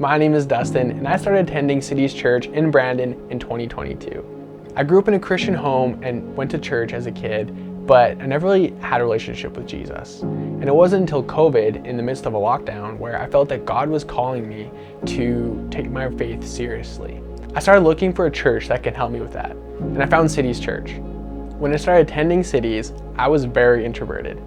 my name is Dustin, and I started attending Cities Church in Brandon in 2022. I grew up in a Christian home and went to church as a kid, but I never really had a relationship with Jesus. And it wasn't until COVID, in the midst of a lockdown, where I felt that God was calling me to take my faith seriously. I started looking for a church that could help me with that, and I found Cities Church. When I started attending Cities, I was very introverted.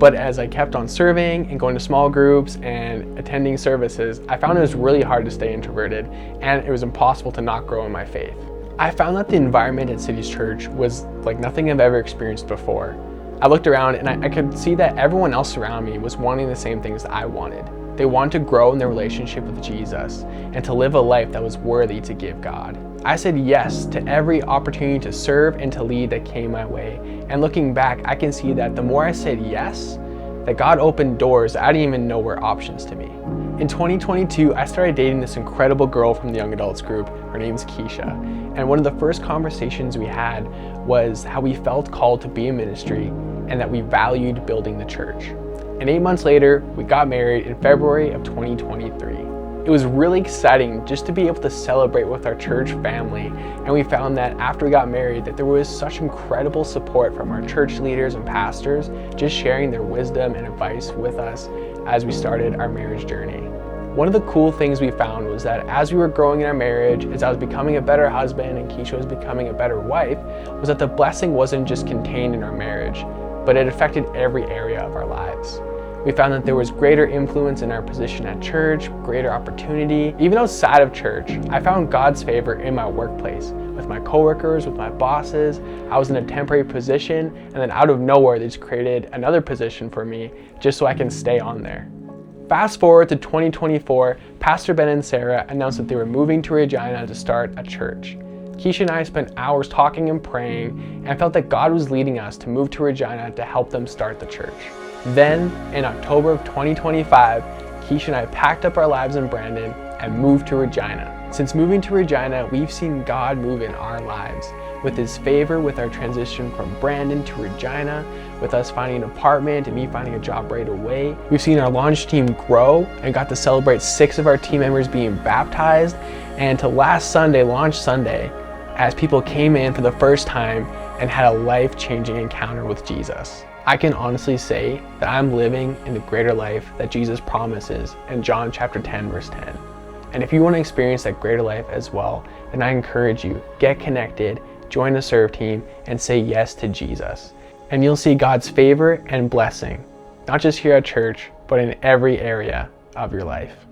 But as I kept on serving and going to small groups and attending services, I found it was really hard to stay introverted, and it was impossible to not grow in my faith. I found that the environment at Cities Church was like nothing I've ever experienced before. I looked around and I could see that everyone else around me was wanting the same things that I wanted. They wanted to grow in their relationship with Jesus and to live a life that was worthy to give God. I said yes to every opportunity to serve and to lead that came my way. And looking back, I can see that the more I said yes, that God opened doors I didn't even know were options to me. In 2022, I started dating this incredible girl from the young adults group. Her name's Keisha. And one of the first conversations we had was how we felt called to be in ministry and that we valued building the church. And 8 months later, we got married in February of 2023. It was really exciting just to be able to celebrate with our church family, and we found that after we got married that there was such incredible support from our church leaders and pastors just sharing their wisdom and advice with us as we started our marriage journey. One of the cool things we found was that as we were growing in our marriage, as I was becoming a better husband and Keisha was becoming a better wife, was that the blessing wasn't just contained in our marriage, but it affected every area of our lives. We found that there was greater influence in our position at church, greater opportunity. Even outside of church, I found God's favor in my workplace, with my coworkers, with my bosses. I was in a temporary position, and then out of nowhere, they just created another position for me just so I can stay on there. Fast forward to 2024, Pastor Ben and Sarah announced that they were moving to Regina to start a church. Keisha and I spent hours talking and praying, and I felt that God was leading us to move to Regina to help them start the church. Then, in October of 2025, Keisha and I packed up our lives in Brandon and moved to Regina. Since moving to Regina, we've seen God move in our lives with His favor with our transition from Brandon to Regina, with us finding an apartment and me finding a job right away. We've seen our launch team grow and got to celebrate 6 of our team members being baptized, and to last Sunday, Launch Sunday, as people came in for the first time and had a life-changing encounter with Jesus. I can honestly say that I'm living in the greater life that Jesus promises in John chapter 10, verse 10. And if you want to experience that greater life as well, then I encourage you, get connected, join the serve team, and say yes to Jesus. And you'll see God's favor and blessing, not just here at church, but in every area of your life.